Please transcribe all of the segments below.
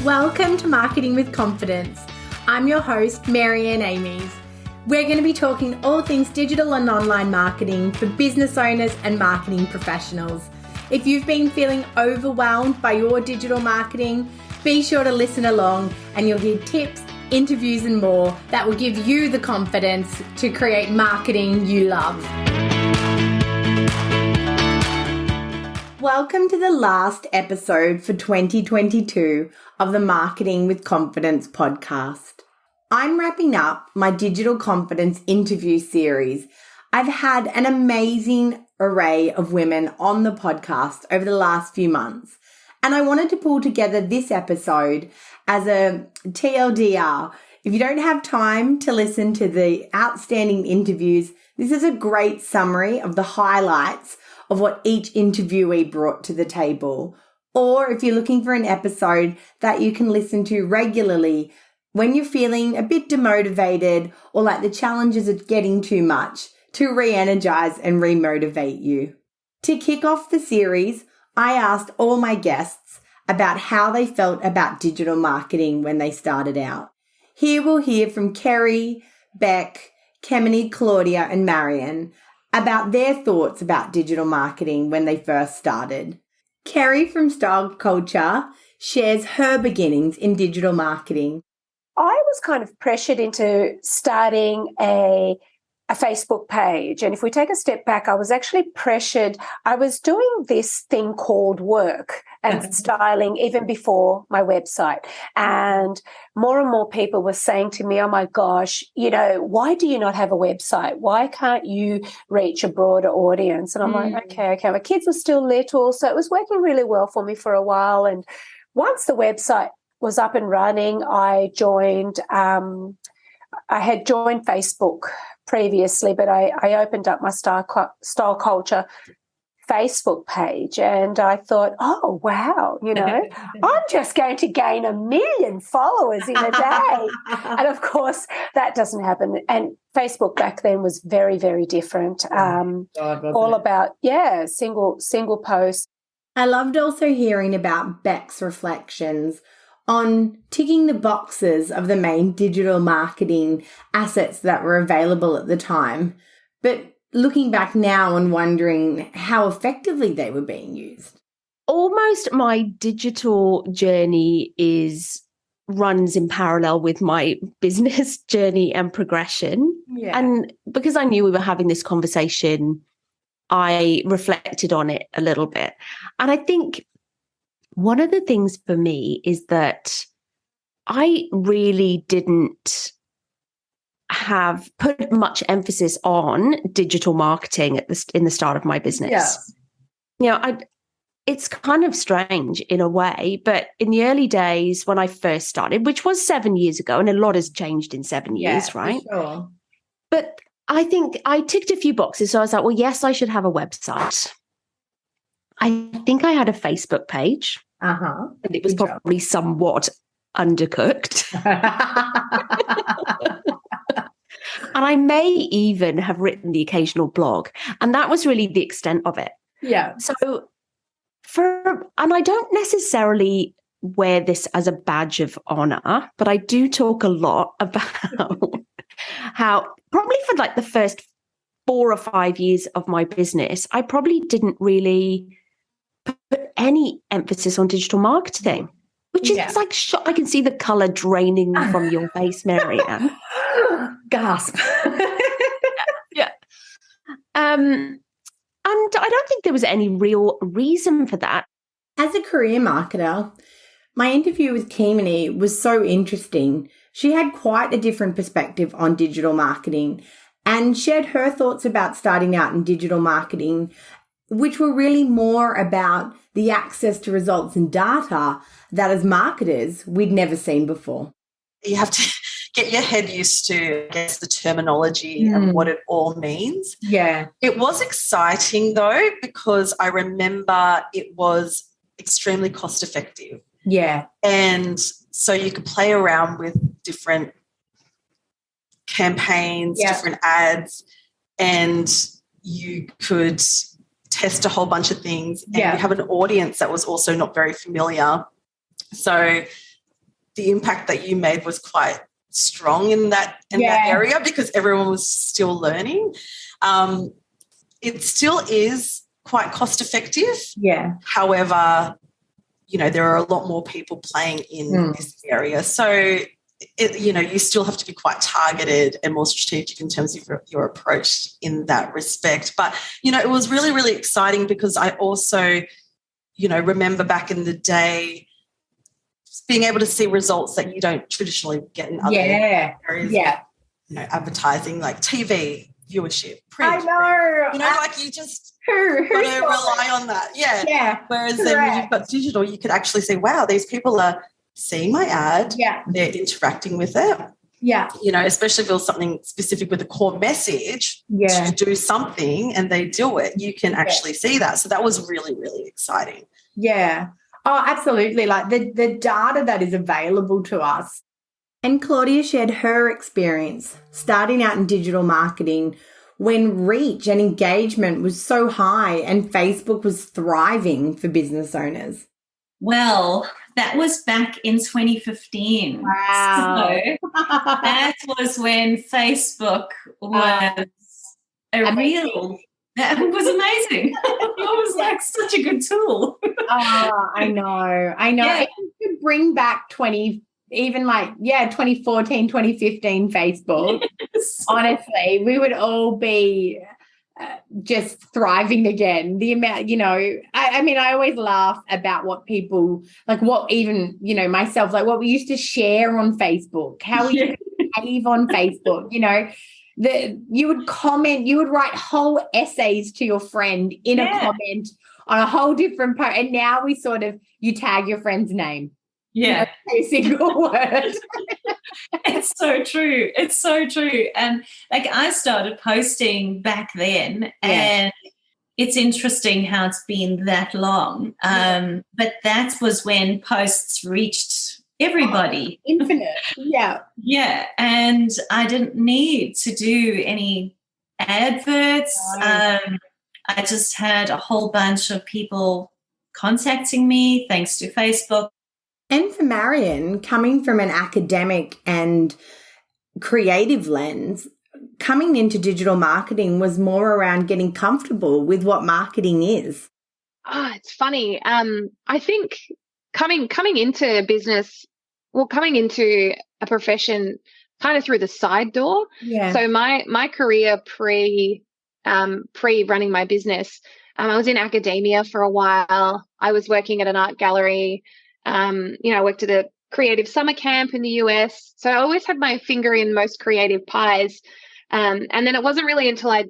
Welcome to Marketing with Confidence. I'm your host, Marianne Amies. We're going to be talking all things digital and online marketing for business owners and marketing professionals. If you've been feeling overwhelmed by your digital marketing, be sure to listen along and you'll hear tips, interviews and more that will give you the confidence to create marketing you love. Welcome to the last episode for 2022 of the Marketing with Confidence podcast. I'm wrapping up my Digital Confidence interview series. I've had an amazing array of women on the podcast over the last few months, and I wanted to pull together this episode as a TLDR. If you don't have time to listen to the outstanding interviews, this is a great summary of the highlights of what each interviewee brought to the table. Or if you're looking for an episode that you can listen to regularly when you're feeling a bit demotivated or like the challenges of getting too much to re-energize and re-motivate you. To kick off the series, I asked all my guests about how they felt about digital marketing when they started out. Here we'll hear from Kerry, Beck, Kemeny, Claudia and Marion about their thoughts about digital marketing when they first started. Kerry from Style Culture shares her beginnings in digital marketing. I was kind of pressured into starting a Facebook page. And if we take a step back, I was actually pressured. I was doing this thing called work and styling even before my website. And more people were saying to me, oh my gosh, why do you not have a website? Why can't you reach a broader audience? And I'm like, okay. My kids were still little. So it was working really well for me for a while. And once the website was up and running, I had joined Facebook previously, but I opened up my Style Culture Facebook page and I thought, oh, wow, I'm just going to gain 1 million followers in a day. And of course, that doesn't happen. And Facebook back then was very, very different. All about, single posts. I loved also hearing about Beck's reflections on ticking the boxes of the main digital marketing assets that were available at the time, but looking back now and wondering how effectively they were being used. Almost my digital journey runs in parallel with my business journey and progression. Yeah. And because I knew we were having this conversation, I reflected on it a little bit. And I think one of the things for me is that I really didn't have put much emphasis on digital marketing in the start of my business. Yeah. It's kind of strange in a way, but in the early days when I first started, which was 7 years ago, and a lot has changed in 7 years, right? Sure. But I think I ticked a few boxes. So I was like, well, yes, I should have a website. I think I had a Facebook page. And it was probably somewhat undercooked. And I may even have written the occasional blog. And that was really the extent of it. Yeah. So and I don't necessarily wear this as a badge of honor, but I do talk a lot about how probably for like the first 4 or 5 years of my business, I probably didn't really put any emphasis on digital marketing, which is like I can see the color draining from your face, Marianne. Gasp. Yeah. And I don't think there was any real reason for that. As a career marketer, my interview with Kemeny was so interesting. She had quite a different perspective on digital marketing and shared her thoughts about starting out in digital marketing, which were really more about the access to results and data that as marketers we'd never seen before. You have to get your head used to, I guess, the terminology and what it all means. Yeah. It was exciting, though, because I remember it was extremely cost effective. Yeah. And so you could play around with different campaigns, different ads, and you could test a whole bunch of things. And you have an audience that was also not very familiar. So the impact that you made was quite strong in that area because everyone was still learning. It still is quite cost effective. Yeah. However, there are a lot more people playing in this area. So, you still have to be quite targeted and more strategic in terms of your approach in that respect. But, it was really, really exciting because I also, remember back in the day being able to see results that you don't traditionally get in other areas. Yeah. Advertising like TV, viewership, print. I know. Like you just got to rely on that. Yeah. Yeah. Whereas then when you've got digital, you could actually say, wow, these people are seeing my ad. Yeah. They're interacting with it. Yeah. Especially if it was something specific with a core message to do something and they do it, you can actually see that. So that was really, really exciting. Yeah. Oh, absolutely. Like the data that is available to us. And Claudia shared her experience starting out in digital marketing when reach and engagement was so high and Facebook was thriving for business owners. Well, that was back in 2015. Wow. So that was when Facebook was that was amazing. It was like such a good tool. I know. Yeah. If you could bring back 2014, 2015 Facebook, honestly, we would all be just thriving again. The amount, I always laugh about what people, like what even, myself, like what we used to share on Facebook, how we used to behave on Facebook, you would comment, you would write whole essays to your friend in a comment on a whole different post. And now we you tag your friend's name. Yeah. A single word. It's so true. It's so true. And like I started posting back then and it's interesting how it's been that long. But that was when posts reached everybody. Infinite. Yeah. Yeah. And I didn't need to do any adverts. I just had a whole bunch of people contacting me thanks to Facebook. And for Marion, coming from an academic and creative lens, coming into digital marketing was more around getting comfortable with what marketing is. It's funny. I think coming into business, coming into a profession kind of through the side door. Yeah. So my career pre running my business, I was in academia for a while. I was working at an art gallery. I worked at a creative summer camp in the US. So I always had my finger in most creative pies. And then it wasn't really until I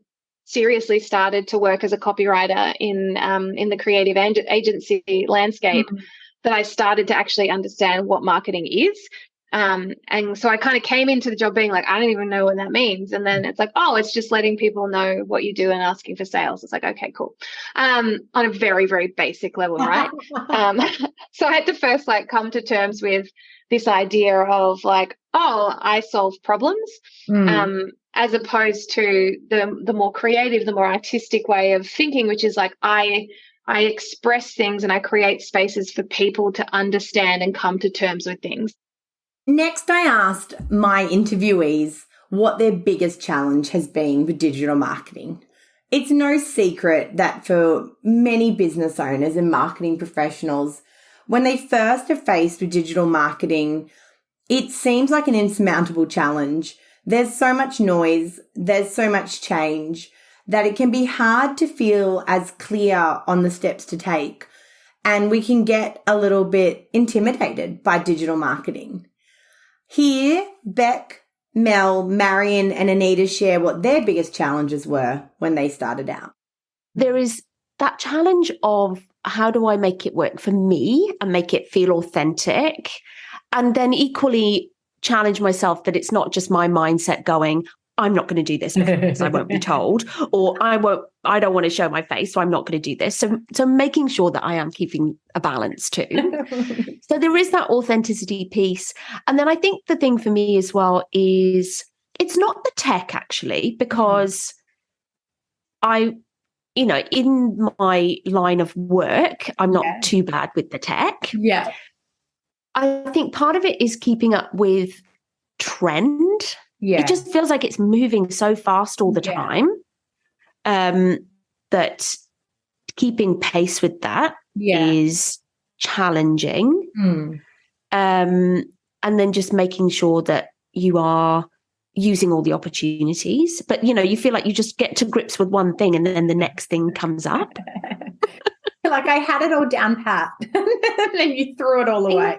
seriously started to work as a copywriter in the creative agency landscape that I started to actually understand what marketing is. And so I kind of came into the job being like, I don't even know what that means. And then it's like, oh, it's just letting people know what you do and asking for sales. It's like, okay, cool. On a very, very basic level, right? So I had to first come to terms with this idea of oh, I solve problems, as opposed to the more creative, the more artistic way of thinking, which is I express things and I create spaces for people to understand and come to terms with things. Next, I asked my interviewees what their biggest challenge has been with digital marketing. It's no secret that for many business owners and marketing professionals, when they first are faced with digital marketing, it seems like an insurmountable challenge. There's so much noise, there's so much change that it can be hard to feel as clear on the steps to take, and we can get a little bit intimidated by digital marketing. Here, Beck, Mel, Marion and Anita share what their biggest challenges were when they started out. There is that challenge of how do I make it work for me and make it feel authentic? And then equally challenge myself that it's not just my mindset going, I'm not going to do this because I won't be told, or I don't want to show my face, so I'm not going to do this. So making sure that I am keeping a balance too. So there is that authenticity piece. And then I think the thing for me as well is it's not the tech actually, because in my line of work, I'm not too bad with the tech. Yeah. I think part of it is keeping up with trend. Yeah. It just feels like it's moving so fast all the time, that keeping pace with that is challenging. And then just making sure that you are using all the opportunities. But, you feel like you just get to grips with one thing and then the next thing comes up. Like I had it all down pat and then you threw it all away.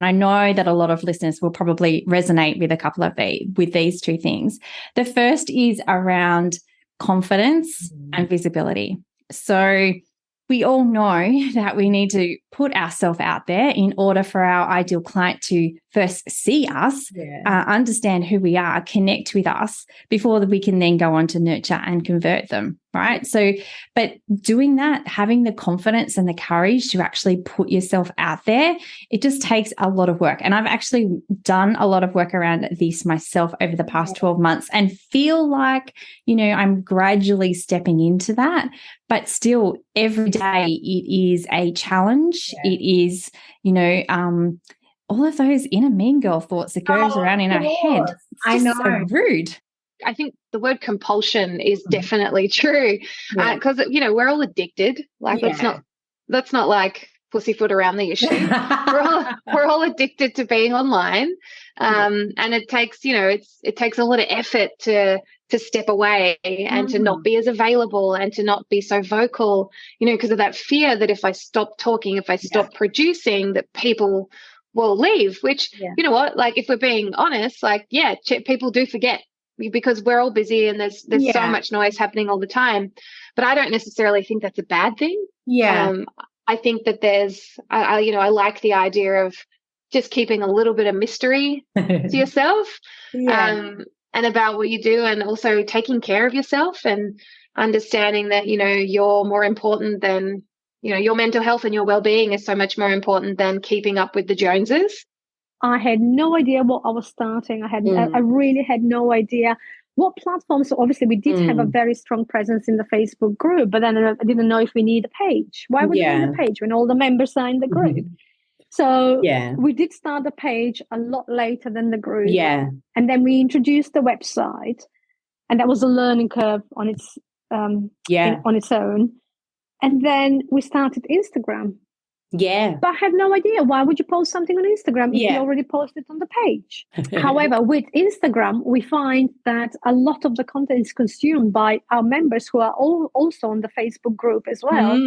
I know that a lot of listeners will probably resonate with a couple of with these two things. The first is around confidence and visibility. So we all know that we need to put ourselves out there in order for our ideal client to first see us, understand who we are, connect with us before we can then go on to nurture and convert them, right? So, but doing that, having the confidence and the courage to actually put yourself out there, it just takes a lot of work. And I've actually done a lot of work around this myself over the past 12 months and feel like, I'm gradually stepping into that. But still, every day it is a challenge. It is, all of those inner mean girl thoughts that goes around in our head. I know. So rude. I think the word compulsion is definitely true because, we're all addicted. Like let's not like pussyfoot around the issue. we're all addicted to being online. And it takes, it takes a lot of effort to step away and to not be as available and to not be so vocal, because of that fear that if I stop talking, if I stop producing, that people will leave, which, you know what, like if we're being honest, like, people do forget because we're all busy and there's so much noise happening all the time. But I don't necessarily think that's a bad thing. I think that I like the idea of just keeping a little bit of mystery to yourself and about what you do, and also taking care of yourself and understanding that, you're more important than, your mental health and your well-being is so much more important than keeping up with the Joneses. I had no idea what I was starting. I really had no idea what platforms. So obviously we did have a very strong presence in the Facebook group, but then I didn't know if we need a page. Why would we need a page when all the members are in the group? So we did start the page a lot later than the group. And then we introduced the website, and that was a learning curve on its on its own. And then we started Instagram. But I had no idea. Why would you post something on Instagram if you already posted on the page? However, with Instagram, we find that a lot of the content is consumed by our members who are also on the Facebook group as well.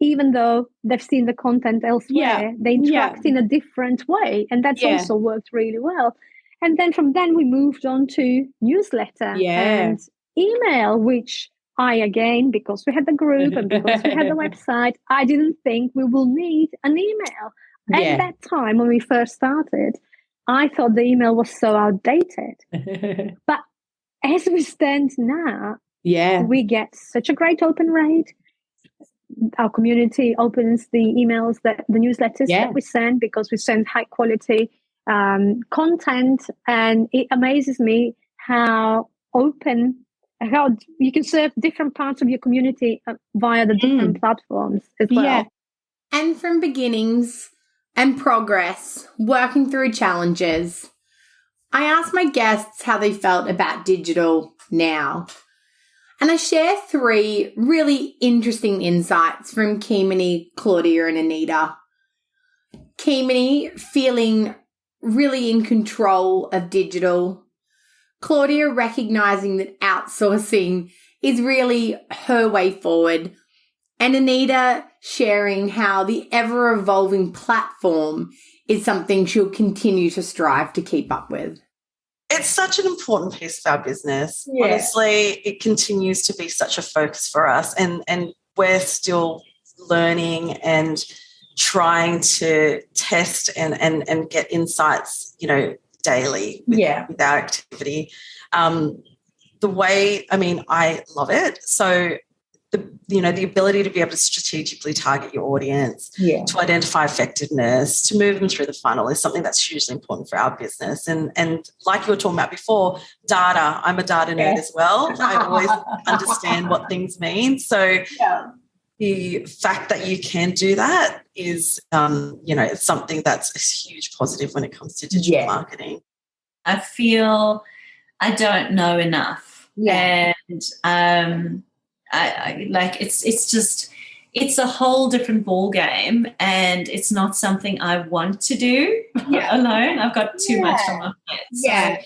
Even though they've seen the content elsewhere, they interact in a different way. And that's also worked really well. And then from then we moved on to newsletter and email, which because we had the group and because we had the website, I didn't think we will need an email. At that time, when we first started, I thought the email was so outdated. But as we stand now, we get such a great open rate. Our community opens the emails, the newsletters that we send, because we send high quality content. And it amazes me how you can serve different parts of your community via the different platforms as well. And from beginnings and progress, working through challenges, I asked my guests how they felt about digital now. And I share 3 really interesting insights from Kimani, Claudia, and Anita. Kimani feeling really in control of digital. Claudia recognizing that outsourcing is really her way forward, and Anita sharing how the ever-evolving platform is something she'll continue to strive to keep up with. It's such an important piece of our business. Honestly, it continues to be such a focus for us, and we're still learning and trying to test and get insights, daily with our activity. I love it. So the ability to be able to strategically target your audience, to identify effectiveness, to move them through the funnel is something that's hugely important for our business. And like you were talking about before, data, I'm a data nerd as well. I always understand what things mean. So the fact that you can do that is, it's something that's a huge positive when it comes to digital marketing. I feel I don't know enough. Yeah. And I like it's a whole different ball game, and it's not something I want to do alone. I've got too much on my plate. So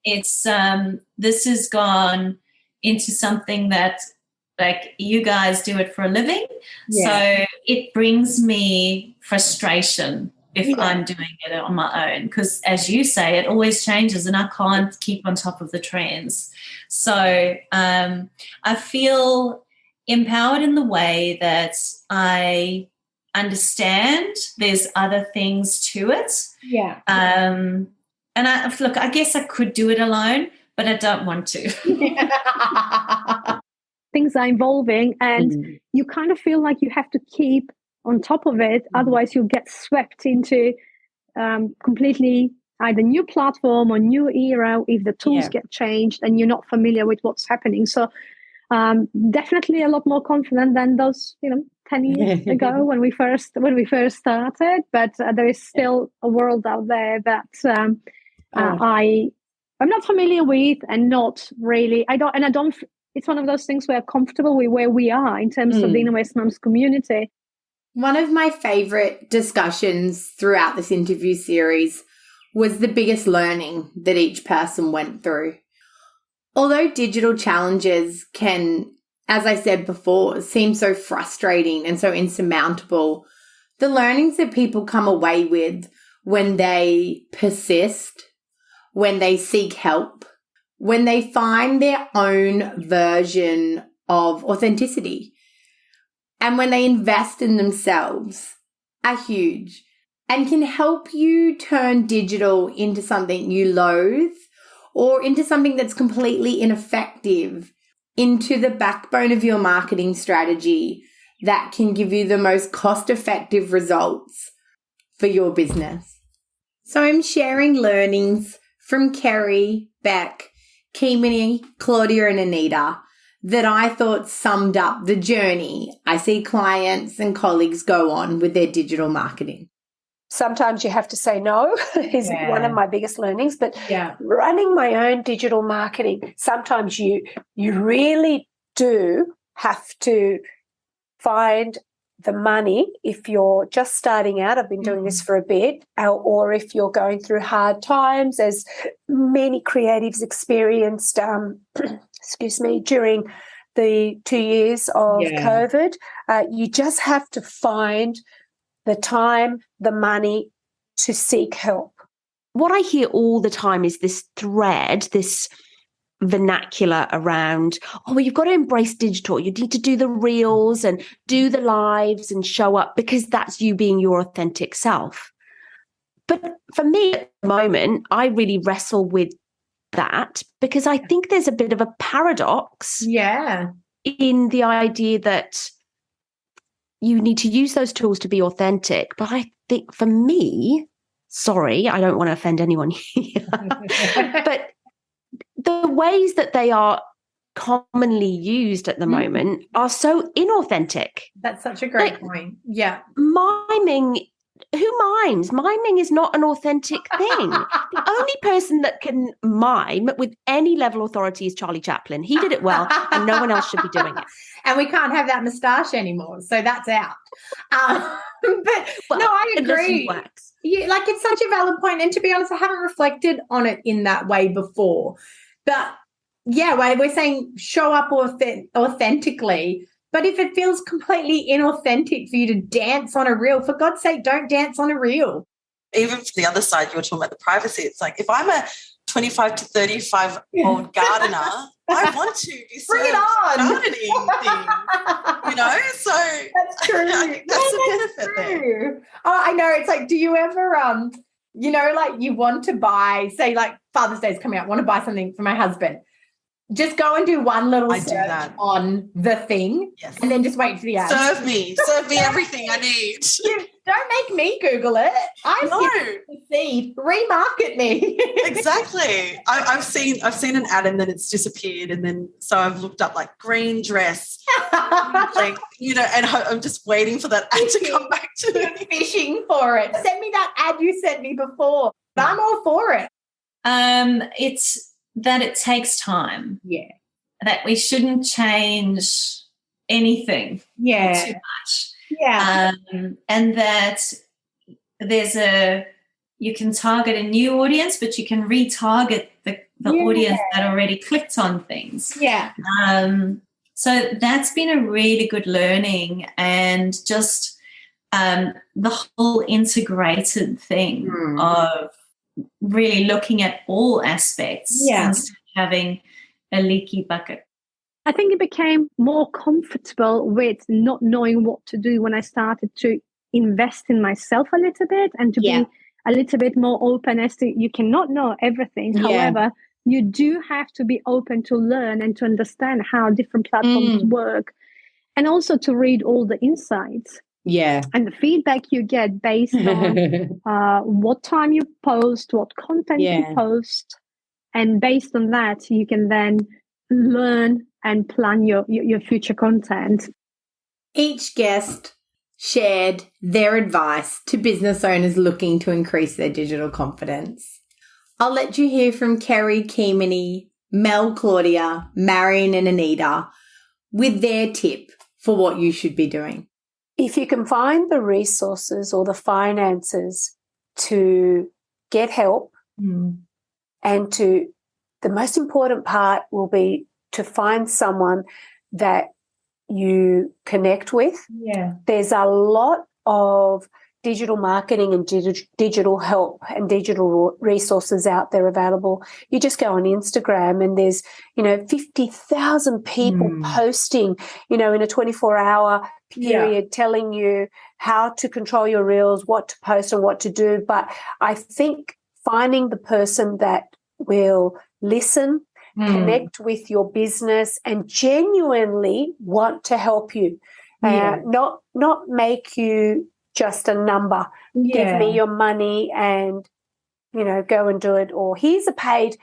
it's this has gone into something that, like, you guys do it for a living. So it brings me frustration if I'm doing it on my own, because, as you say, it always changes and I can't keep on top of the trends. So I feel empowered in the way that I understand there's other things to it. Yeah. And I guess I could do it alone, but I don't want to. Things are evolving, and you kind of feel like you have to keep on top of it. Otherwise, you'll get swept into completely either new platform or new era if the tools get changed and you're not familiar with what's happening. So definitely a lot more confident than those 10 years ago when we first started. But there is still a world out there that I'm not familiar with, and not really. I don't. It's one of those things where I'm comfortable with where we are in terms of the Innovate Mums community. One of my favorite discussions throughout this interview series was the biggest learning that each person went through. Although digital challenges can, as I said before, seem so frustrating and so insurmountable, the learnings that people come away with when they persist, when they seek help, when they find their own version of authenticity, and when they invest in themselves, are huge and can help you turn digital into something you loathe, or into something that's completely ineffective, into the backbone of your marketing strategy that can give you the most cost-effective results for your business. So I'm sharing learnings from Kerry, Beck, Kimini, Claudia and Anita that I thought summed up the journey I see clients and colleagues go on with their digital marketing. Sometimes you have to say no is one of my biggest learnings. But running my own digital marketing, sometimes you really do have to find the money if you're just starting out. I've been doing this for a bit, or if you're going through hard times, as many creatives experienced, during the 2 years of COVID. You just have to find the time, the money to seek help. What I hear all the time is this thread, this vernacular around, you've got to embrace digital. You need to do the reels and do the lives and show up, because that's you being your authentic self. But for me at the moment, I really wrestle with that, because I think there's a bit of a paradox in the idea that you need to use those tools to be authentic. But I think for me, sorry, I don't want to offend anyone here, but the ways that they are commonly used at the moment are so inauthentic. That's such a great point. Yeah. Miming, who mimes? Miming is not an authentic thing. The only person that can mime with any level of authority is Charlie Chaplin. He did it well, and no one else should be doing it. And we can't have that moustache anymore, so that's out. No, I agree. It's such a valid point. And to be honest, I haven't reflected on it in that way before. But we're saying show up authentically. But if it feels completely inauthentic for you to dance on a reel, for God's sake, don't dance on a reel. Even from the other side, you were talking about the privacy. It's like, if I'm a 25 to 35-year-old gardener, I want to be served gardening things, So that's true. That's the benefit there. Oh, I know. It's like, do you ever, you want to buy, say, like Father's Day is coming up, want to buy something for my husband. Just go and do one little search on the thing, and then just wait for the ad. Serve me everything I need. Don't make me Google it. I'm the seed. Remarket me. Exactly. I've seen an ad and then it's disappeared, and then so I've looked up like green dress, like and I'm just waiting for that ad to come back to me. Fishing for it. Send me that ad you sent me before. I'm all for it. It's that it takes time. Yeah. That we shouldn't change anything too much. Yeah. And that you can target a new audience, but you can retarget the audience that already clicked on things. Yeah. So that's been a really good learning, and just the whole integrated thing of really looking at all aspects instead of having a leaky bucket. I think it became more comfortable with not knowing what to do when I started to invest in myself a little bit and to be a little bit more open as to you cannot know everything. However, you do have to be open to learn and to understand how different platforms work, and also to read all the insights. Yeah. And the feedback you get based on what time you post, what content you post. And based on that, you can then learn and plan your future content. Each guest shared their advice to business owners looking to increase their digital confidence. I'll let you hear from Kerry, Keemany, Mel, Claudia, Marion and Anita with their tip for what you should be doing. If you can find the resources or the finances to get help, and the most important part will be to find someone that you connect with. Yeah. There's a lot of digital marketing and digital help and digital resources out there available. You just go on Instagram and there's, 50,000 people posting, in a 24-hour period telling you how to control your reels, what to post and what to do. But I think finding the person that will listen, connect with your business and genuinely want to help you, not make you just a number. Give me your money and go and do it, or here's a paid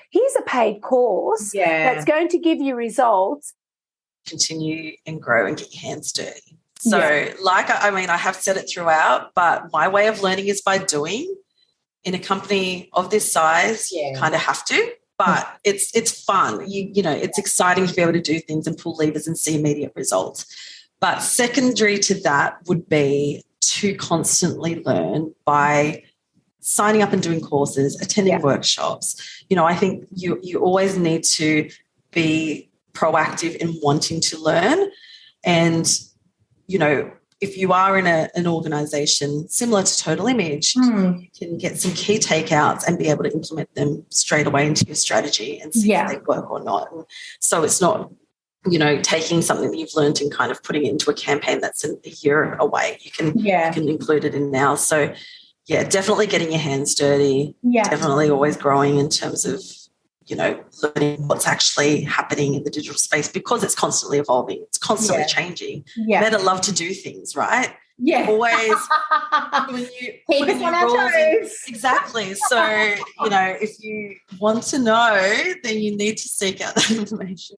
course that's going to give you results. Continue and grow and get your hands dirty. So I have said it throughout, but my way of learning is by doing. In a company of this size, you kind of have to, but it's fun. It's exciting to be able to do things and pull levers and see immediate results. But secondary to that would be to constantly learn by signing up and doing courses, attending workshops. I think you always need to be proactive in wanting to learn. And, if you are in an organization similar to Total Image, you can get some key takeouts and be able to implement them straight away into your strategy and see if they work or not. And so it's not, taking something that you've learned and kind of putting it into a campaign that's a year away. You can include it in now. So, definitely getting your hands dirty. Yeah. Definitely always growing in terms of, learning what's actually happening in the digital space, because it's constantly evolving. It's constantly changing. Yeah. Better love to do things, right? Yeah. Always keep us on our toes. Exactly. So, if you want to know, then you need to seek out that information.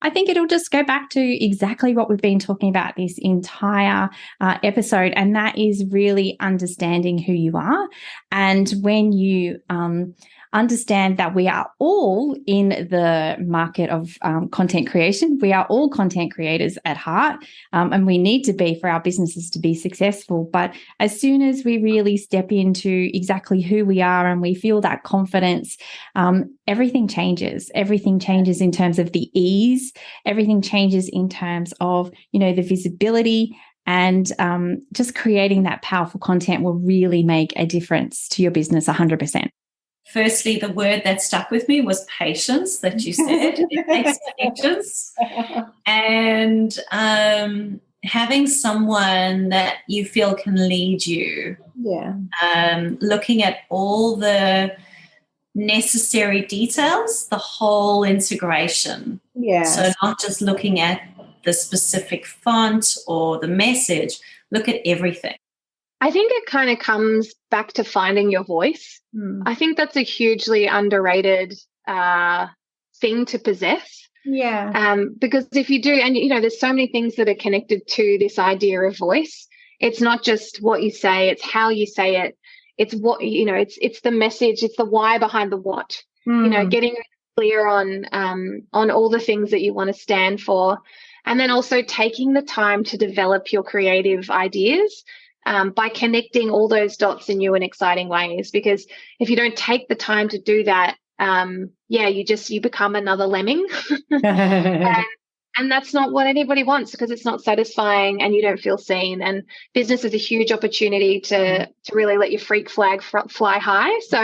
I think it'll just go back to exactly what we've been talking about this entire episode, and that is really understanding who you are. And when you understand that we are all in the market of content creation, we are all content creators at heart, and we need to be for our businesses to be successful. But as soon as we really step into exactly who we are and we feel that confidence, everything changes. Everything changes in terms of the ease. Everything changes in terms of, the visibility, and just creating that powerful content will really make a difference to your business 100%. Firstly, the word that stuck with me was patience, that you said. It takes patience. And having someone that you feel can lead you. Yeah. Looking at all the necessary details, the whole integration. Yeah. So not just looking at the specific font or the message, look at everything. I think it kind of comes back to finding your voice. I think that's a hugely underrated thing to possess. Yeah. Because if you do, and there's so many things that are connected to this idea of voice. It's not just what you say, it's how you say it. It's what, it's the message, it's the why behind the what. Getting clear on all the things that you want to stand for. And then also taking the time to develop your creative ideas by connecting all those dots in new and exciting ways. Because if you don't take the time to do that, you become another lemming. And that's not what anybody wants, because it's not satisfying and you don't feel seen. And business is a huge opportunity to really let your freak flag fly high. So,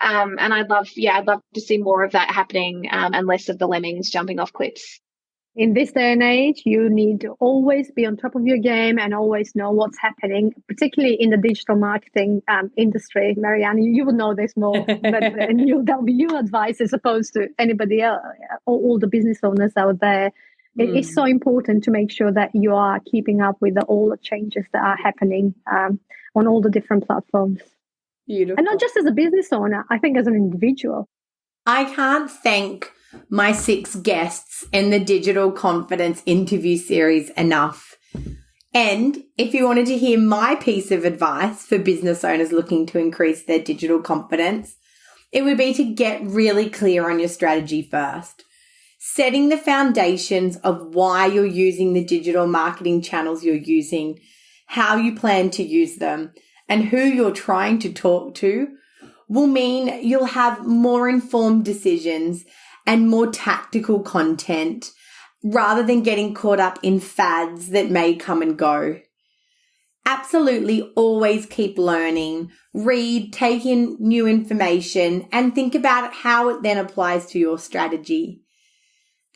and I'd love to see more of that happening and less of the lemmings jumping off cliffs. In this day and age, you need to always be on top of your game and always know what's happening, particularly in the digital marketing industry. Marianne, you would know this more, that'll be your advice as opposed to anybody else, all the business owners out there. It is so important to make sure that you are keeping up with all the changes that are happening on all the different platforms. Beautiful. And not just as a business owner, I think as an individual. I can't thank my 6 guests in the Digital Confidence interview series enough. And if you wanted to hear my piece of advice for business owners looking to increase their digital confidence, it would be to get really clear on your strategy first. Setting the foundations of why you're using the digital marketing channels you're using, how you plan to use them, and who you're trying to talk to will mean you'll have more informed decisions and more tactical content rather than getting caught up in fads that may come and go. Absolutely always keep learning, read, take in new information, and think about how it then applies to your strategy.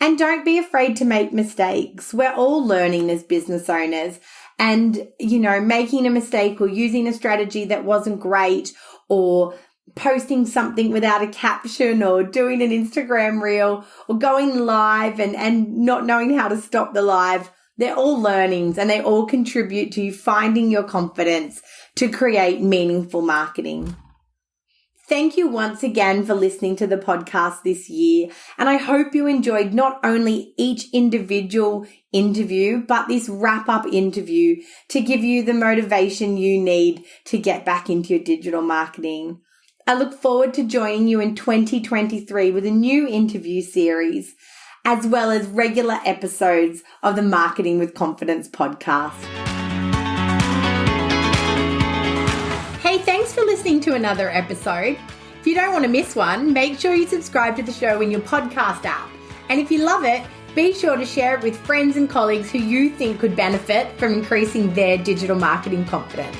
And don't be afraid to make mistakes. We're all learning as business owners, and, making a mistake or using a strategy that wasn't great, or posting something without a caption, or doing an Instagram reel, or going live and not knowing how to stop the live. They're all learnings, and they all contribute to you finding your confidence to create meaningful marketing. Thank you once again for listening to the podcast this year, and I hope you enjoyed not only each individual interview, but this wrap-up interview to give you the motivation you need to get back into your digital marketing. I look forward to joining you in 2023 with a new interview series, as well as regular episodes of the Marketing with Confidence podcast. Hey, thanks for listening to another episode. If you don't want to miss one, make sure you subscribe to the show in your podcast app. And if you love it, be sure to share it with friends and colleagues who you think could benefit from increasing their digital marketing confidence.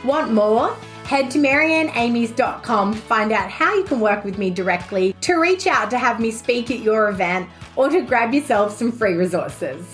Want more? Head to marianneamies.com to find out how you can work with me directly, to reach out to have me speak at your event, or to grab yourself some free resources.